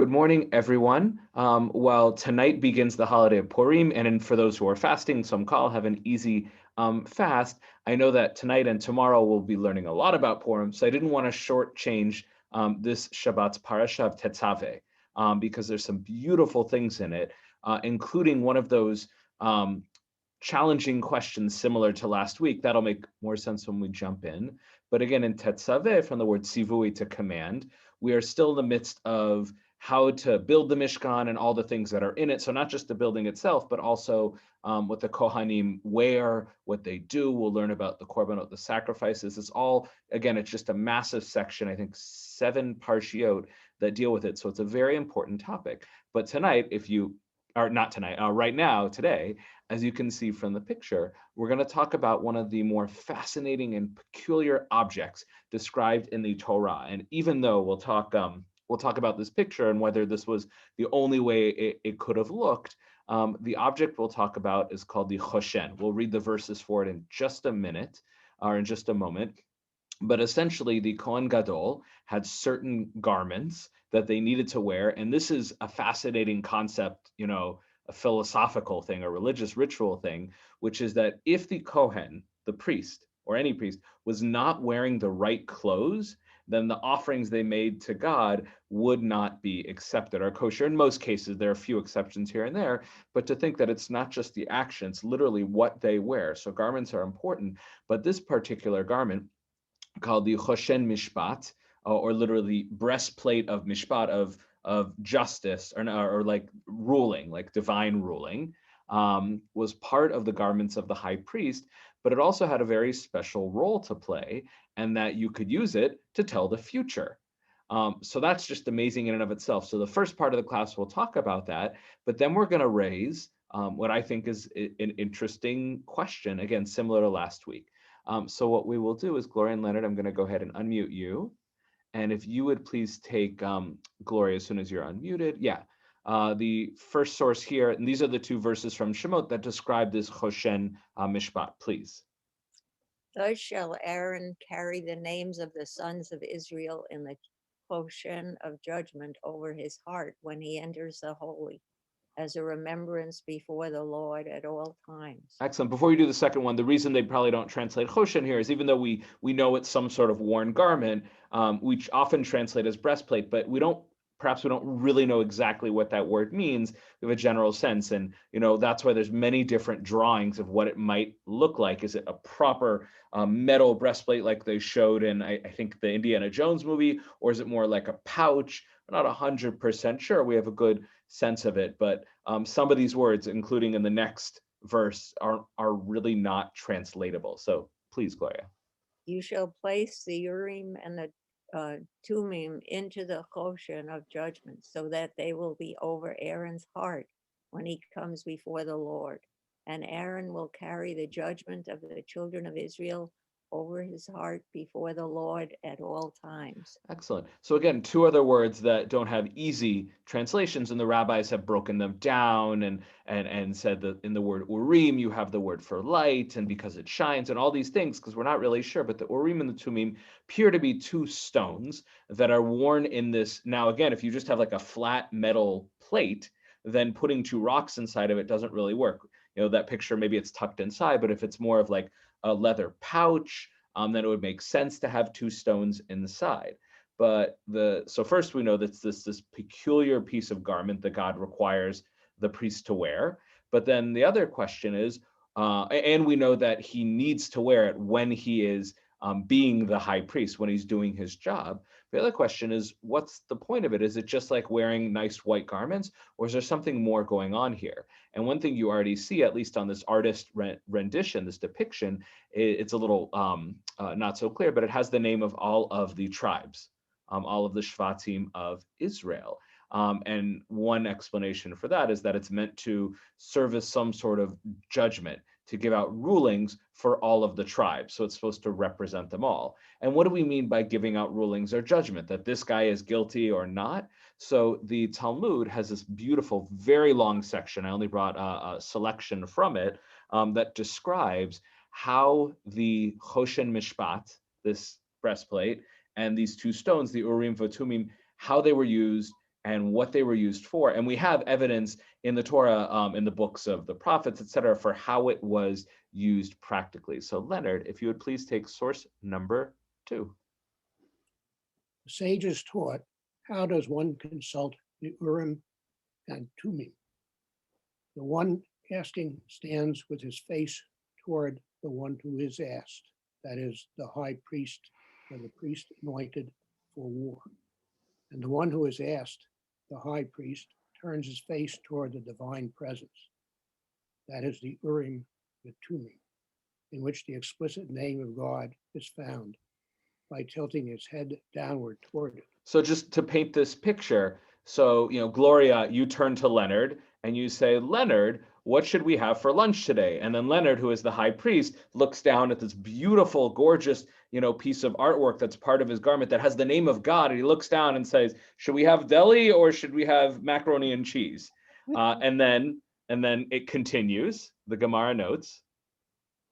Good morning, everyone. Well, tonight begins the holiday of Purim, and for those who are fasting, some call have an easy fast. I know that tonight and tomorrow we'll be learning a lot about Purim, so I didn't want to shortchange this Shabbat's Parasha of Tetzaveh, because there's some beautiful things in it, including one of those challenging questions similar to last week. That'll make more sense when we jump in. But again, in Tetzaveh, from the word sivui, to command, we are still in the midst of how to build the Mishkan and all the things that are in it. So not just the building itself, but also what the Kohanim wear, what they do. We'll learn about the korbanot, the sacrifices. It's all, again, it's just a massive section, I think 7 parshiot that deal with it. So it's a very important topic. But tonight, not tonight, right now, today, as you can see from the picture, we're going to talk about one of the more fascinating and peculiar objects described in the Torah. And even though we'll talk about this picture and whether this was the only way it could have looked, the object we'll talk about is called the Choshen. We'll read the verses for it in just a minute, or in just a moment. But essentially, the Kohen Gadol had certain garments that they needed to wear. And this is a fascinating concept, a philosophical thing, a religious ritual thing, which is that if the Kohen, the priest, or any priest, was not wearing the right clothes, then the offerings they made to God would not be accepted or kosher. In most cases, there are a few exceptions here and there, but to think that it's not just the action, it's literally what they wear. So garments are important, but this particular garment, called the Choshen Mishpat, or literally breastplate of Mishpat, of justice, or like ruling, like divine ruling, was part of the garments of the high priest, but it also had a very special role to play, and that you could use it to tell the future. So that's just amazing in and of itself. So the first part of the class, we'll talk about that, but then we're going to raise what I think is an interesting question, again, similar to last week. So what we will do is, Gloria and Leonard, I'm going to go ahead and unmute you. And if you would please take Gloria as soon as you're unmuted. Yeah. The first source here, and these are the 2 verses from Shemot that describe this Choshen Mishpat, please. Thus shall Aaron carry the names of the sons of Israel in the Choshen of judgment over his heart when he enters the holy, as a remembrance before the Lord at all times. Excellent. Before you do the second one, the reason they probably don't translate Choshen here is, even though we know it's some sort of worn garment, we often translate as breastplate, but we don't really know exactly what that word means. We have a general sense, and that's why there's many different drawings of what it might look like. Is it a proper metal breastplate like they showed in, I think, the Indiana Jones movie, or is it more like a pouch? We're not 100% sure. We have a good sense of it, but some of these words, including in the next verse, are really not translatable. So please, Gloria. You shall place the Urim and the Tumim into the Choshen of judgment, so that they will be over Aaron's heart when he comes before the Lord. And Aaron will carry the judgment of the children of Israel over his heart before the Lord at all times. Excellent. So again, 2 other words that don't have easy translations, and the rabbis have broken them down and said that in the word Urim, you have the word for light, and because it shines, and all these things, because we're not really sure. But the Urim and the Tumim appear to be 2 stones that are worn in this. Now, again, if you just have like a flat metal plate, then putting 2 rocks inside of it doesn't really work. That picture, maybe it's tucked inside, but if it's more of like a leather pouch, then it would make sense to have 2 stones inside. But so first we know that this peculiar piece of garment that God requires the priest to wear. But then the other question is, and we know that he needs to wear it when he is being the high priest, when he's doing his job. The other question is, what's the point of it? Is it just like wearing nice white garments, or is there something more going on here? And one thing you already see, at least on this artist rendition, this depiction, it's a little not so clear, but it has the name of all of the tribes, all of the Shvatim of Israel. And one explanation for that is that it's meant to serve as some sort of judgment, to give out rulings for all of the tribes. So it's supposed to represent them all. And what do we mean by giving out rulings or judgment? That this guy is guilty or not? So the Talmud has this beautiful, very long section. I only brought a selection from it that describes how the Choshen Mishpat, this breastplate, and these 2 stones, the Urim V'Tumim, how they were used and what they were used for. And we have evidence in the Torah, in the books of the prophets, etc., for how it was used practically. So Leonard, if you would please take source number 2. The sages taught, how does one consult the Urim and Tumim? The one asking stands with his face toward the one who is asked, that is, the high priest or the priest anointed for war. And the one who is asked, the high priest, turns his face toward the divine presence, that is the Urim and Tumim, in which the explicit name of God is found by tilting his head downward toward it. So just to paint this picture, so, Gloria, you turn to Leonard and you say, Leonard, what should we have for lunch today? And then Leonard, who is the high priest, looks down at this beautiful, gorgeous, piece of artwork that's part of his garment that has the name of God. And he looks down and says, should we have deli or should we have macaroni and cheese? And then it continues. The Gemara notes.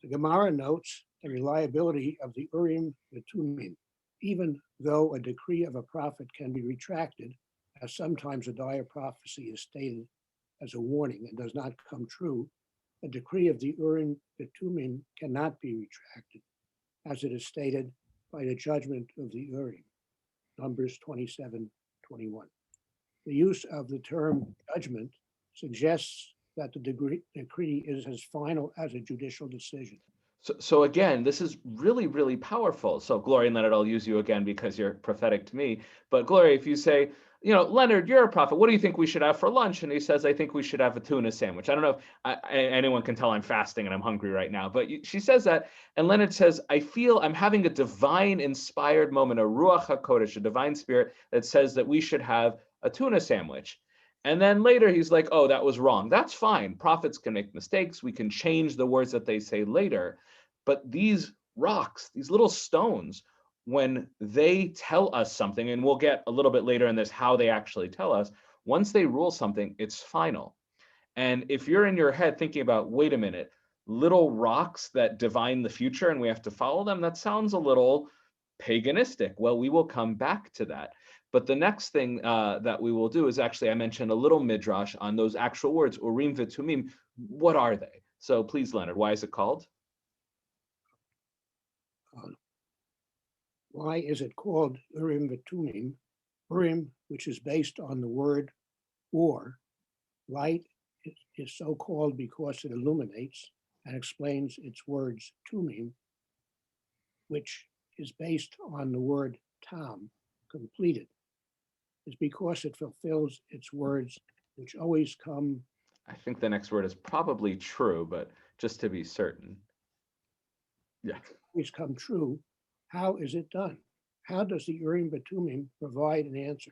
The Gemara notes the reliability of the Urim and Tumim, even though a decree of a prophet can be retracted, as sometimes a dire prophecy is stated as a warning and does not come true. A decree of the Urim and Tumim cannot be retracted, as it is stated by the judgment of the Urim, Numbers 27:21. The use of the term judgment suggests that the decree is as final as a judicial decision. So again, this is really, really powerful. So Gloria and Leonard, I'll use you again because you're prophetic to me. But Gloria, if you say, Leonard, you're a prophet. What do you think we should have for lunch? And he says, I think we should have a tuna sandwich. I don't know if anyone can tell I'm fasting and I'm hungry right now. But she says that. And Leonard says, I feel I'm having a divine inspired moment, a Ruach HaKodesh, a divine spirit that says that we should have a tuna sandwich. And then later he's like, oh, that was wrong. That's fine. Prophets can make mistakes. We can change the words that they say later. But these rocks, these little stones, when they tell us something, and we'll get a little bit later in this how they actually tell us, once they rule something, it's final. And if you're in your head thinking about, wait a minute, little rocks that divine the future and we have to follow them, that sounds a little paganistic. Well, we will come back to that. But the next thing that we will do is actually, I mentioned a little midrash on those actual words, Urim v'Tumim. What are they? So please, Leonard, why is it called? Why is it called Urim v'Tumim? Urim, which is based on the word or, light, is so called because it illuminates and explains its words Tumim, which is based on the word tam, completed, is because it fulfills its words, which always come. I think the next word is probably true, but just to be certain. Yeah. Always come true. How is it done? How does the Urim v'Tumim provide an answer?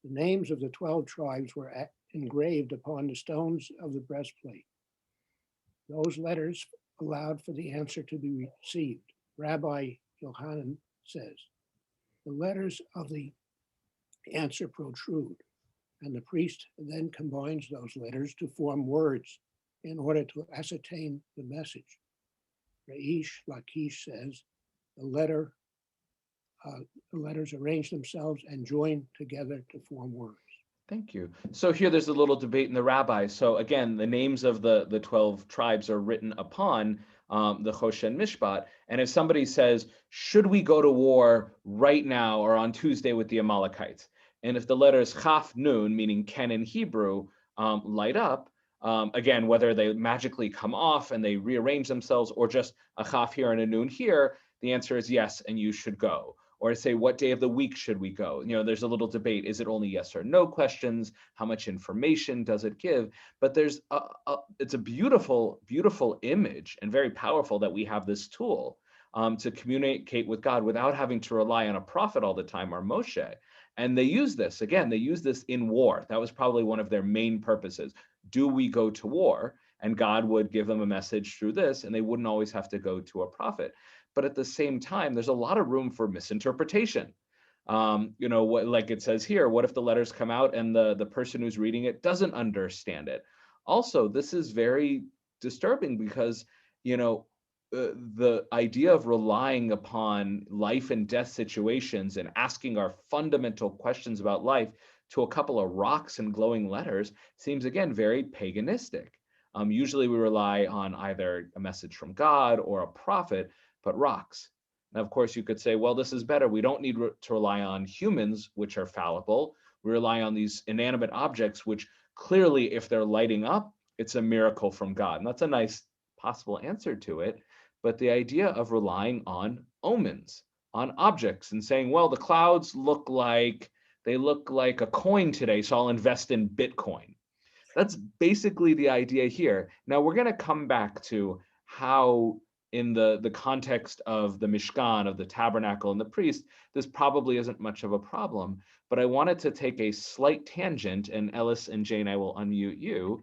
The names of the 12 tribes were engraved upon the stones of the breastplate. Those letters allowed for the answer to be received. Rabbi Yohanan says, the letters of the answer protrude, and the priest then combines those letters to form words in order to ascertain the message. Reish Lakish says, the letters arrange themselves and join together to form words. Thank you. So here there's a little debate in the rabbis. So again, the names of the 12 tribes are written upon the Choshen Mishpat. And if somebody says, should we go to war right now or on Tuesday with the Amalekites? And if the letters Chaf Nun, meaning Ken in Hebrew, light up, again, whether they magically come off and they rearrange themselves or just a Chaf here and a Nun here, the answer is yes, and you should go. Or say, what day of the week should we go? There's a little debate. Is it only yes or no questions? How much information does it give? But it's a beautiful, beautiful image and very powerful that we have this tool to communicate with God without having to rely on a prophet all the time or Moshe. And they use this, again, they use this in war. That was probably one of their main purposes. Do we go to war? And God would give them a message through this, and they wouldn't always have to go to a prophet. But at the same time, there's a lot of room for misinterpretation. Like it says here, what if the letters come out and the person who's reading it doesn't understand it? Also, this is very disturbing because, the idea of relying upon life and death situations and asking our fundamental questions about life to a couple of rocks and glowing letters seems, again, very paganistic. Usually we rely on either a message from God or a prophet, but rocks. Now, of course, you could say, well, this is better. We don't need to rely on humans, which are fallible. We rely on these inanimate objects, which clearly, if they're lighting up, it's a miracle from God. And that's a nice possible answer to it. But the idea of relying on omens, on objects, and saying, well, the clouds look like a coin today, so I'll invest in Bitcoin. That's basically the idea here. Now we're going to come back to how, in the context of the Mishkan, of the tabernacle and the priest, this probably isn't much of a problem. But I wanted to take a slight tangent, and Ellis and Jane, I will unmute you,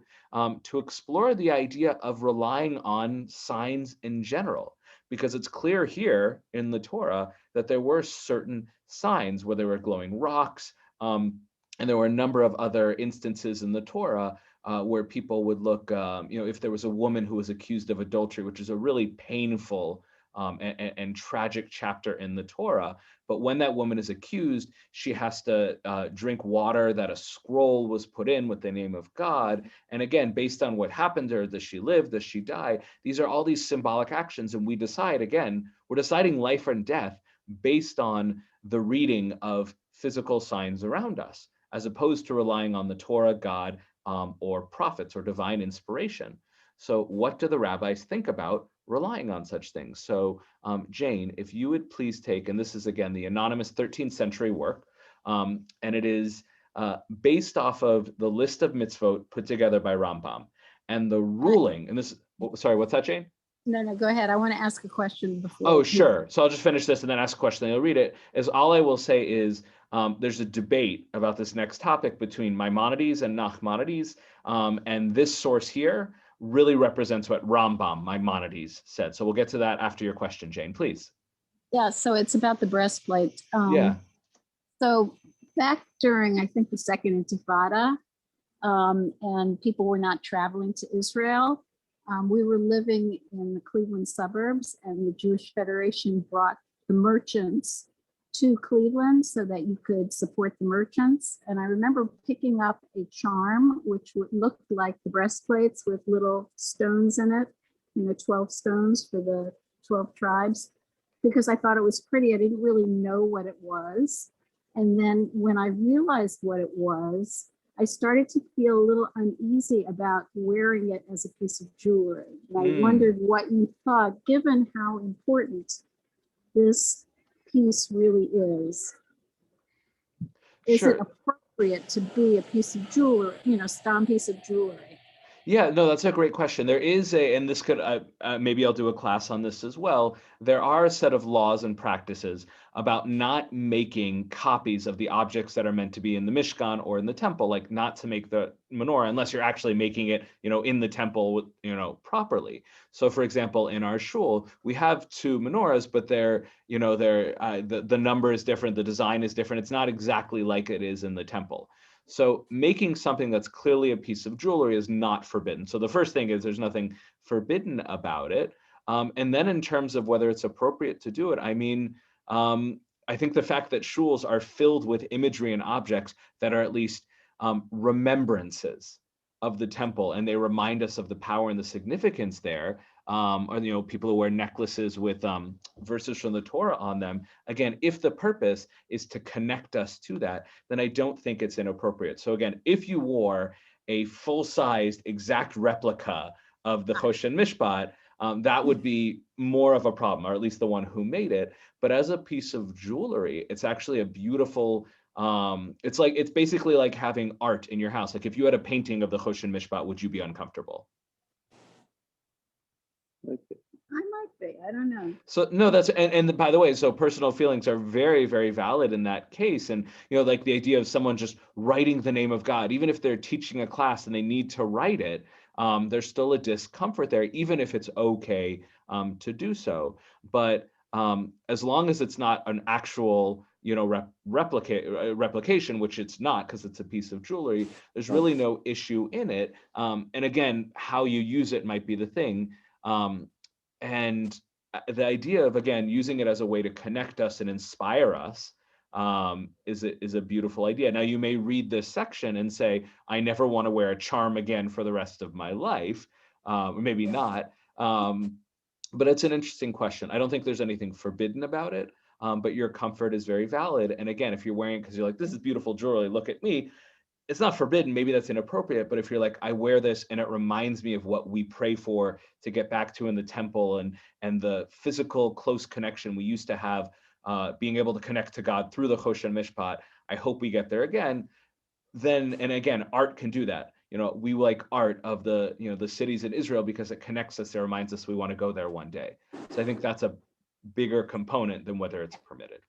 to explore the idea of relying on signs in general, because it's clear here in the Torah that there were certain signs, where there were glowing rocks, and there were a number of other instances in the Torah where people would look, if there was a woman who was accused of adultery, which is a really painful and tragic chapter in the Torah. But when that woman is accused, she has to drink water that a scroll was put in with the name of God. And again, based on what happened to her, does she live? Does she die? These are all these symbolic actions. And we decide, again, we're deciding life and death based on the reading of physical signs around us, as opposed to relying on the Torah, God, or prophets or divine inspiration. So what do the rabbis think about relying on such things? So Jane, if you would please take, and this is again the anonymous 13th century work, and it is based off of the list of mitzvot put together by Rambam. And the ruling, and this, sorry, what's that, Jane? No, go ahead. I want to ask a question before. Oh, sure. So I'll just finish this and then ask a question, then you'll read it. Is all I will say is there's a debate about this next topic between Maimonides and Nachmanides. And this source here really represents what Rambam, Maimonides, said. So we'll get to that after your question, Jane, please. Yeah, so it's about the breastplate. Yeah. So back during, I think, the Second Intifada, and people were not traveling to Israel, we were living in the Cleveland suburbs, and the Jewish Federation brought the merchants to Cleveland so that you could support the merchants. And I remember picking up a charm, which looked like the breastplates with little stones in it, 12 stones for the 12 tribes, because I thought it was pretty. I didn't really know what it was. And then when I realized what it was, I started to feel a little uneasy about wearing it as a piece of jewelry. And I wondered what you thought, given how important this piece really is. Is Sure. it appropriate to be a piece of jewelry, stam piece of jewelry? Yeah, no, that's a great question. There is and this could, maybe I'll do a class on this as well. There are a set of laws and practices about not making copies of the objects that are meant to be in the Mishkan or in the temple, like not to make the menorah unless you're actually making it, in the temple, properly. So for example, in our shul, we have 2 menorahs, but the number is different, the design is different. It's not exactly like it is in the temple. So making something that's clearly a piece of jewelry is not forbidden. So the first thing is there's nothing forbidden about it. And then in terms of whether it's appropriate to do it, I mean, I think the fact that shuls are filled with imagery and objects that are at least remembrances of the temple, and they remind us of the power and the significance there, or people who wear necklaces with verses from the Torah on them. Again, if the purpose is to connect us to that, then I don't think it's inappropriate. So again, if you wore a full-sized exact replica of the Choshen Mishpat, that would be more of a problem, or at least the one who made it. But as a piece of jewelry, it's actually a beautiful, it's basically like having art in your house. Like if you had a painting of the Choshen Mishpat, would you be uncomfortable? I might be, I don't know. So no, that's, and by the way, so personal feelings are very, very valid in that case. And, like the idea of someone just writing the name of God, even if they're teaching a class and they need to write it, there's still a discomfort there, even if it's okay to do so. But as long as it's not an actual, replication, which it's not because it's a piece of jewelry, there's really no issue in it. And again, how you use it might be the thing. And the idea of, again, using it as a way to connect us and inspire us is a beautiful idea. Now, you may read this section and say, I never want to wear a charm again for the rest of my life, or maybe not. But it's an interesting question. I don't think there's anything forbidden about it, but your comfort is very valid. And again, if you're wearing it because you're like, this is beautiful jewelry, look at me, it's not forbidden. Maybe that's inappropriate. But if you're like, I wear this and it reminds me of what we pray for to get back to in the temple and the physical close connection we used to have, being able to connect to God through the Choshen Mishpat, I hope we get there again. Then, and again, art can do that. We like art of the cities in Israel because it connects us. It reminds us we want to go there one day. So I think that's a bigger component than whether it's permitted.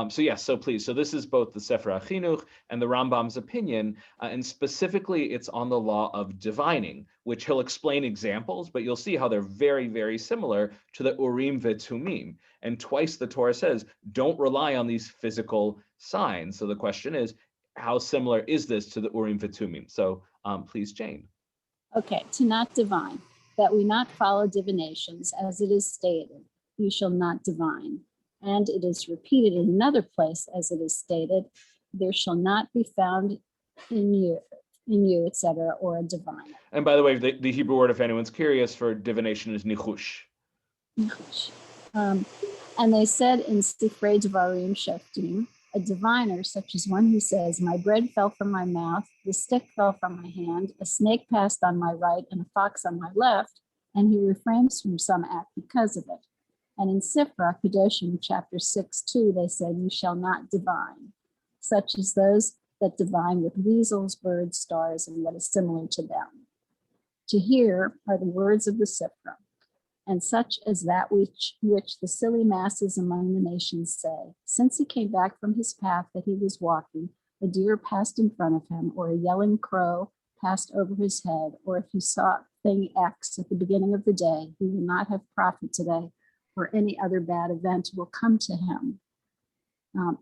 So yes, so please. So this is both the Sefer HaChinuch and the Rambam's opinion, and specifically it's on the law of divining, which he'll explain examples, but you'll see how they're very, very similar to the Urim V'Tumim. And twice the Torah says, don't rely on these physical signs. So the question is, how similar is this to the Urim V'Tumim? So please, Jane. Okay, to not divine, that we not follow divinations, as it is stated, you shall not divine. And it is repeated in another place, as it is stated, there shall not be found in you, etc., or a diviner. And by the way, the Hebrew word, if anyone's curious, for divination is nichush. And they said in Sifrei Devarim Shoftim, a diviner, such as one who says, my bread fell from my mouth, the stick fell from my hand, a snake passed on my right and a fox on my left, and he refrains from some act because of it. And in Sifra Kedoshim, chapter 6:2, they said, you shall not divine, such as those that divine with weasels, birds, stars, and what is similar to them. To hear are the words of the Sifra, and such as that which the silly masses among the nations say. Since he came back from his path that he was walking, a deer passed in front of him, or a yelling crow passed over his head, or if he saw thing X at the beginning of the day, he will not have profit today, or any other bad event will come to him.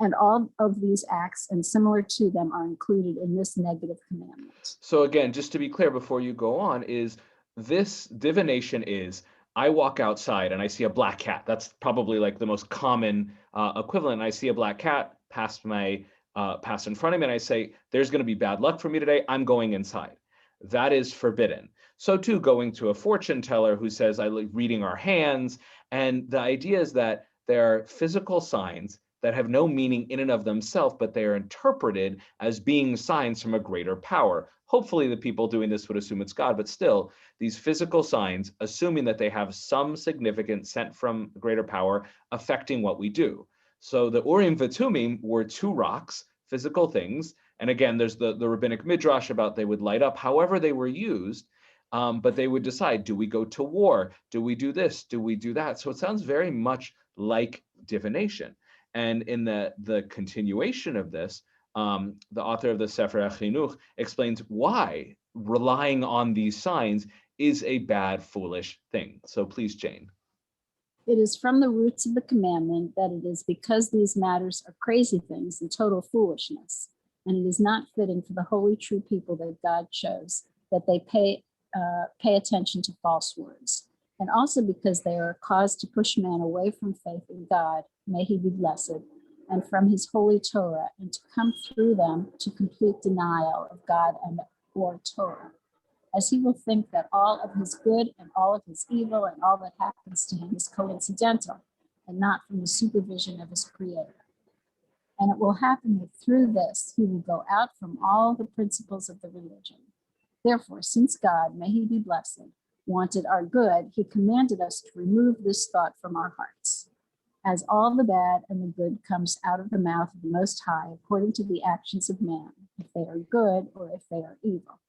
And all of these acts and similar to them are included in this negative commandment. So again, just to be clear before you go on, is this divination is, I walk outside and I see a black cat. That's probably like the most common equivalent. I see a black cat pass in front of me and I say, there's going to be bad luck for me today. I'm going inside. That is forbidden. So too, going to a fortune teller who says, I like reading our hands. And the idea is that there are physical signs that have no meaning in and of themselves, but they are interpreted as being signs from a greater power. Hopefully the people doing this would assume it's God, but still, these physical signs, assuming that they have some significance sent from greater power, affecting what we do. So the Urim V'Tumim were two rocks, physical things. And again, there's the rabbinic midrash about they would light up however they were used, but they would decide, do we go to war? Do we do this? Do we do that? So it sounds very much like divination. And in the continuation of this, the author of the Sefer HaChinuch explains why relying on these signs is a bad, foolish thing. So please, Jane. It is from the roots of the commandment that it is because these matters are crazy things and total foolishness, and it is not fitting for the holy, true people that God chose that they pay attention to false words, and also because they are a cause to push man away from faith in God, may he be blessed, and from his holy Torah, and to come through them to complete denial of God and or Torah, as he will think that all of his good and all of his evil and all that happens to him is coincidental and not from the supervision of his creator. And it will happen that through this, he will go out from all the principles of the religion. Therefore, since God, may he be blessed, wanted our good, he commanded us to remove this thought from our hearts. As all the bad and the good comes out of the mouth of the Most High, according to the actions of man, if they are good or if they are evil.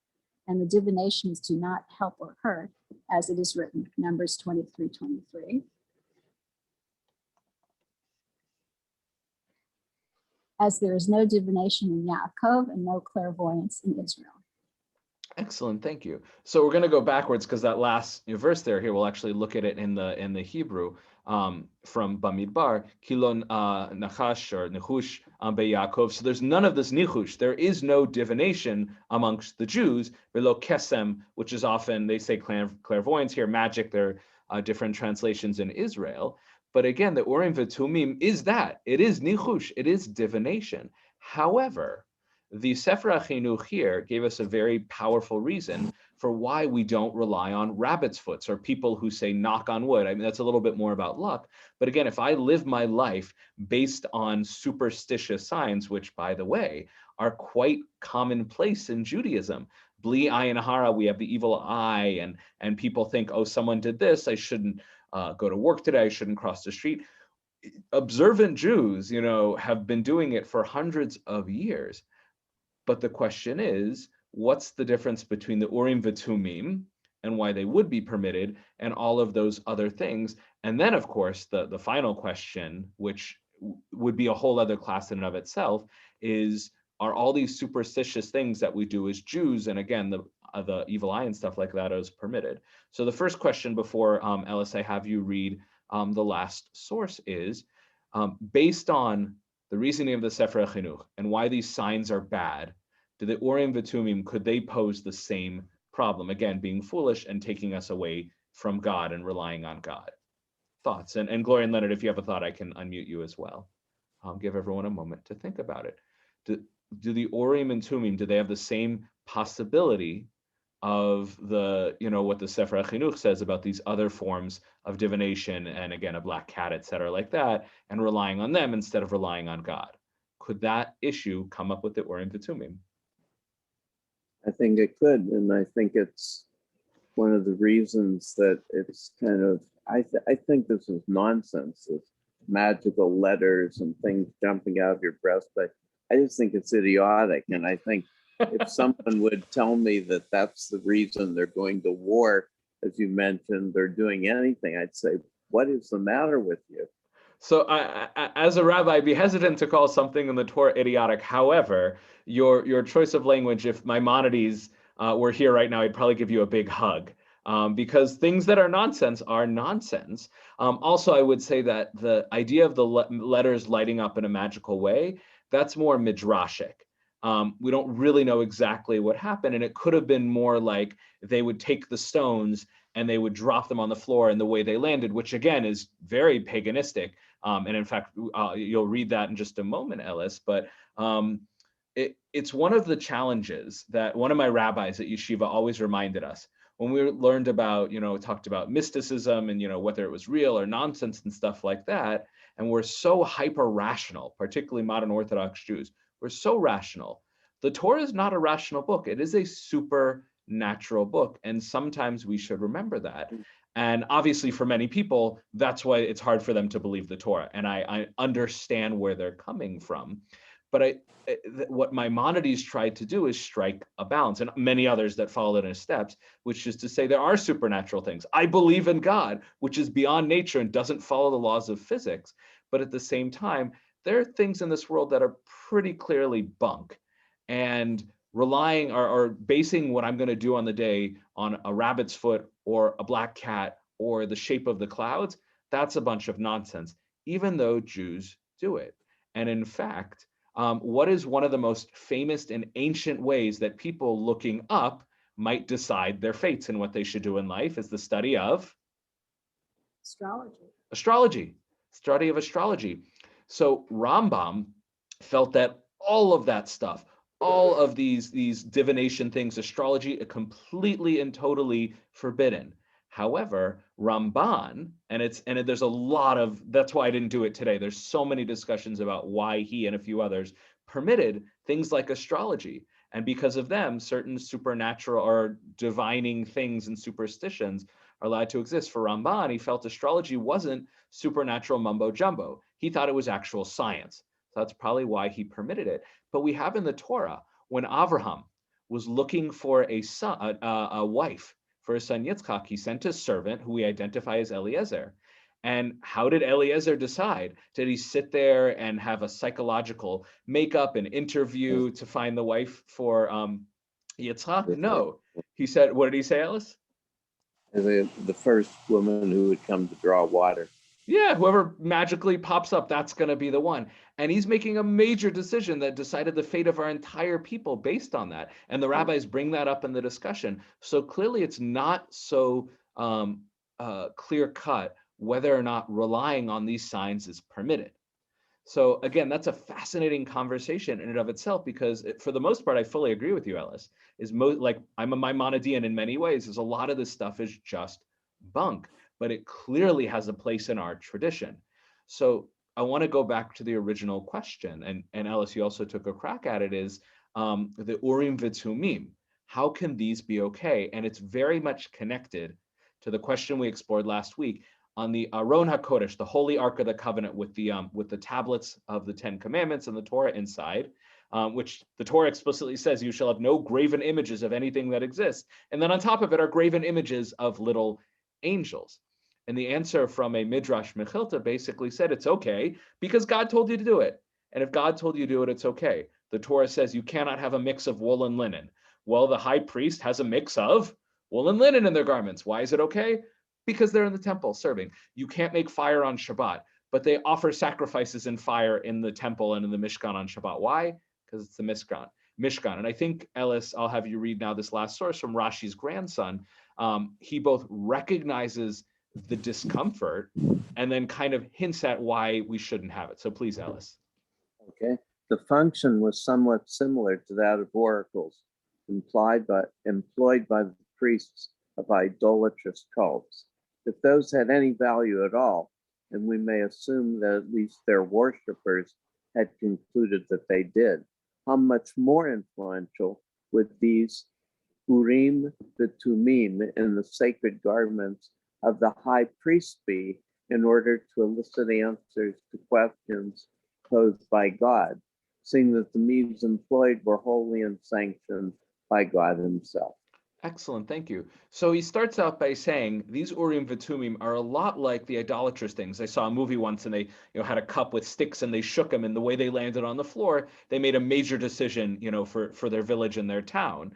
And the divinations do not help or hurt, as it is written, Numbers 23:23. As there is no divination in Yaakov and no clairvoyance in Israel. Excellent, thank you. So we're going to go backwards because that last verse there here, we'll actually look at it in the Hebrew from Bamidbar, Kilon Nachash or Nechush Yaakov. So there's none of this Nichush. There is no divination amongst the Jews, below Kesem, which is often, they say clairvoyance here, magic. There are different translations in Israel. But again, the Urim V'Tumim is that. It is nichush. It is divination. However, the Sefer HaChinuch here gave us a very powerful reason for why we don't rely on rabbit's foots or people who say knock on wood. I mean, that's a little bit more about luck. But again, if I live my life based on superstitious signs, which, by the way, are quite commonplace in Judaism. Bli ayin hara, we have the evil eye, and people think, oh, someone did this, I shouldn't go to work today, I shouldn't cross the street. Observant Jews, have been doing it for hundreds of years. But the question is, what's the difference between the Urim V'Tumim and why they would be permitted and all of those other things? And then, of course, the final question, which would be a whole other class in and of itself, is, are all these superstitious things that we do as Jews, and again, the evil eye and stuff like that, is permitted? So the first question before, Ellis, I have you read the last source is, based on the reasoning of the Sefer HaChinuch and why these signs are bad, do the Urim V'Tumim, could they pose the same problem? Again, being foolish and taking us away from God and relying on God. Thoughts? And Gloria and Leonard, if you have a thought, I can unmute you as well. Give everyone a moment to think about it. Do the Urim and Tumim, do they have the same possibility of what the Sefer HaChinuch says about these other forms of divination, and again, a black cat, et cetera, like that, and relying on them instead of relying on God? Could that issue come up with the Urim V'Tumim? I think it could, and I think it's one of the reasons that it's kind of, I think this is nonsense, this magical letters and things jumping out of your breast, but I just think it's idiotic. And I think if someone would tell me that that's the reason they're going to war, as you mentioned, they're doing anything, I'd say, what is the matter with you? So I, as a rabbi, I'd be hesitant to call something in the Torah idiotic. However, your choice of language, if Maimonides were here right now, I'd probably give you a big hug, because things that are nonsense are nonsense. Also, I would say that the idea of the letters lighting up in a magical way, that's more midrashic. We don't really know exactly what happened, and it could have been more like they would take the stones and they would drop them on the floor, and the way they landed, which again is very paganistic. And in fact, you'll read that in just a moment, Ellis. But it's one of the challenges that one of my rabbis at yeshiva always reminded us when we learned about, talked about mysticism and, whether it was real or nonsense and stuff like that. And we're so hyper rational, particularly modern Orthodox Jews. We're so rational. The Torah is not a rational book. It is a supernatural book. And sometimes we should remember that. And obviously for many people, that's why it's hard for them to believe the Torah. And I understand where they're coming from. But what Maimonides tried to do is strike a balance, and many others that followed in his steps, which is to say there are supernatural things. I believe in God, which is beyond nature and doesn't follow the laws of physics. But at the same time, there are things in this world that are pretty clearly bunk. And relying or basing what I'm going to do on the day on a rabbit's foot or a black cat or the shape of the clouds, that's a bunch of nonsense, even though Jews do it. And in fact, what is one of the most famous and ancient ways that people looking up might decide their fates and what they should do in life is the study of astrology, study of astrology. So Rambam felt that all of that stuff, all of these divination things, astrology, are completely and totally forbidden. However, Ramban, and there's a lot of, that's why I didn't do it today. There's so many discussions about why he and a few others permitted things like astrology. And because of them, certain supernatural or divining things and superstitions are allowed to exist. For Ramban, he felt astrology wasn't supernatural mumbo jumbo. He thought it was actual science. So that's probably why he permitted it. But we have in the Torah, when Avraham was looking for a son, a wife for his son Yitzchak, he sent a servant who we identify as Eliezer. And how did Eliezer decide? Did he sit there and have a psychological makeup and interview to find the wife for Yitzchak? No. He said, what did he say, Alice? The first woman who would come to draw water. Yeah, whoever magically pops up, that's going to be the one. And he's making a major decision that decided the fate of our entire people based on that. And the rabbis bring that up in the discussion. So clearly it's not so clear cut whether or not relying on these signs is permitted. So again, that's a fascinating conversation in and of itself, because for the most part, I fully agree with you, Ellis, is like I'm a Maimonidean in many ways, is a lot of this stuff is just bunk, but it clearly has a place in our tradition. So I want to go back to the original question, and Ellis, you also took a crack at it, is the Urim V'Tumim. How can these be okay? And it's very much connected to the question we explored last week on the Aron HaKodesh, the Holy Ark of the Covenant, with the tablets of the Ten Commandments and the Torah inside, which the Torah explicitly says, you shall have no graven images of anything that exists. And then on top of it are graven images of little angels. And the answer from a Midrash Mechilta basically said, it's okay because God told you to do it. And if God told you to do it, it's okay. The Torah says you cannot have a mix of wool and linen. Well, the high priest has a mix of wool and linen in their garments. Why is it okay? Because they're in the temple serving. You can't make fire on Shabbat, but they offer sacrifices in fire in the temple and in the Mishkan on Shabbat. Why? Because it's the Mishkan. And I think, Ellis, I'll have you read now this last source from Rashi's grandson. He both recognizes the discomfort and then kind of hints at why we shouldn't have it. So please, Ellis. Okay. The function was somewhat similar to that of oracles employed by the priests of idolatrous cults. If those had any value at all, and we may assume that at least their worshippers had concluded that they did, how much more influential would these Urim V'Tumim in the sacred garments of the high priest be in order to elicit answers to questions posed by God, seeing that the means employed were holy and sanctioned by God himself. Excellent, thank you. So he starts out by saying these Urim V'Tumim are a lot like the idolatrous things. I saw a movie once, and they had a cup with sticks, and they shook them, and the way they landed on the floor, they made a major decision for their village and their town.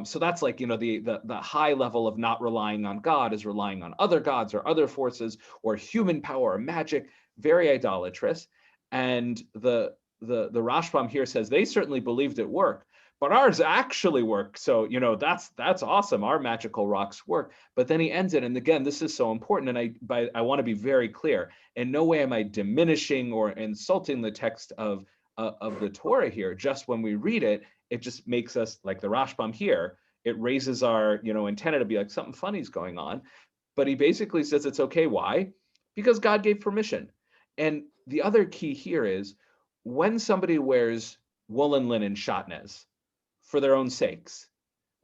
So that's like the high level of not relying on God is relying on other gods or other forces or human power or magic, very idolatrous. And the Rashbam here says they certainly believed it worked, but ours actually work. So, that's awesome. Our magical rocks work. But then he ends it. And again, this is so important. And I want to be very clear. In no way am I diminishing or insulting the text of the Torah here. Just when we read it, it just makes us, like the Rashbam here, it raises our, antenna to be like, something funny is going on. But he basically says it's okay. Why? Because God gave permission. And the other key here is when somebody wears woolen linen shatnez for their own sakes,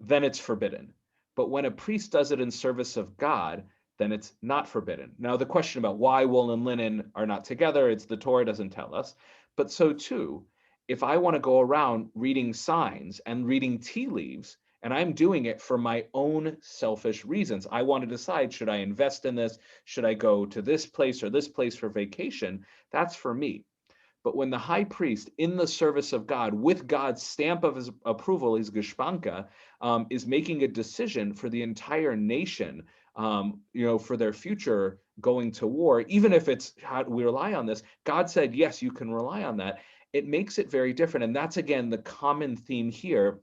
then it's forbidden. But when a priest does it in service of God, then it's not forbidden. Now, the question about why wool and linen are not together, it's the Torah doesn't tell us. But so too, if I want to go around reading signs and reading tea leaves, and I'm doing it for my own selfish reasons, I want to decide, should I invest in this? Should I go to this place or this place for vacation? That's for me. But when the high priest, in the service of God, with God's stamp of his approval, his geshpanka, is making a decision for the entire nation, for their future going to war, even if it's how we rely on this, God said, yes, you can rely on that. It makes it very different. And that's, again, the common theme here.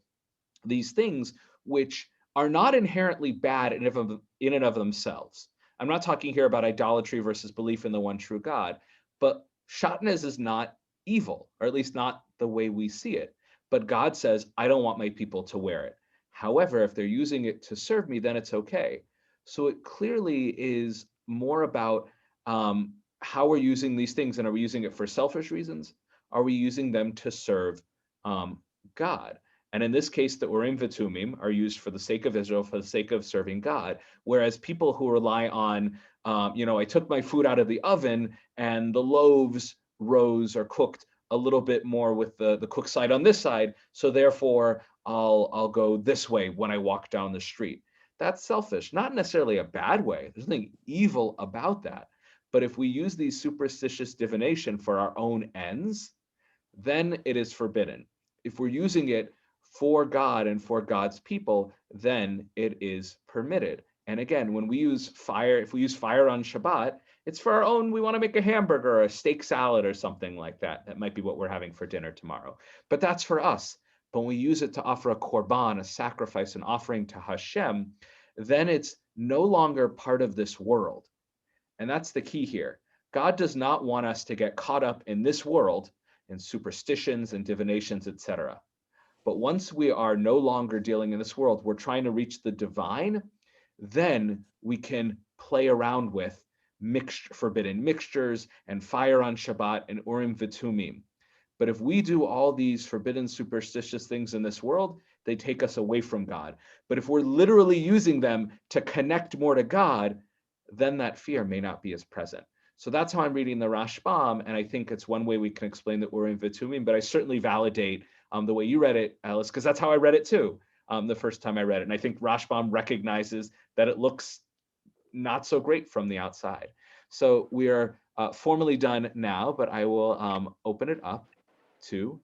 These things which are not inherently bad in and of themselves. I'm not talking here about idolatry versus belief in the one true God, but shatnez is not evil, or at least not the way we see it. But God says, I don't want my people to wear it. However, if they're using it to serve me, then it's okay. So it clearly is more about how we're using these things. And are we using it for selfish reasons? Are we using them to serve God? And in this case, the Urim V'Tumim are used for the sake of Israel, for the sake of serving God. Whereas people who rely on, I took my food out of the oven and the loaves rose or cooked a little bit more with the cook side on this side, so therefore I'll go this way when I walk down the street. That's selfish, not necessarily a bad way. There's nothing evil about that. But if we use these superstitious divination for our own ends, then it is forbidden. If we're using it for God and for God's people, then it is permitted. And again, when we use fire, if we use fire on Shabbat, it's for our own, we want to make a hamburger or a steak salad or something like that. That might be what we're having for dinner tomorrow. But that's for us. But when we use it to offer a korban, a sacrifice, an offering to Hashem, then it's no longer part of this world. And that's the key here. God does not want us to get caught up in this world, in superstitions and divinations, etc. But once we are no longer dealing in this world, we're trying to reach the divine, then we can play around with forbidden mixtures and fire on Shabbat and Urim Vitumim. But if we do all these forbidden superstitious things in this world, they take us away from God. But if we're literally using them to connect more to God, then that fear may not be as present. So that's how I'm reading the Rashbam, and I think it's one way we can explain the Urim Vitumim, but I certainly validate the way you read it, Alice, because that's how I read it too, the first time I read it. And I think Rashbam recognizes that it looks not so great from the outside. So we are formally done now, but I will open it up to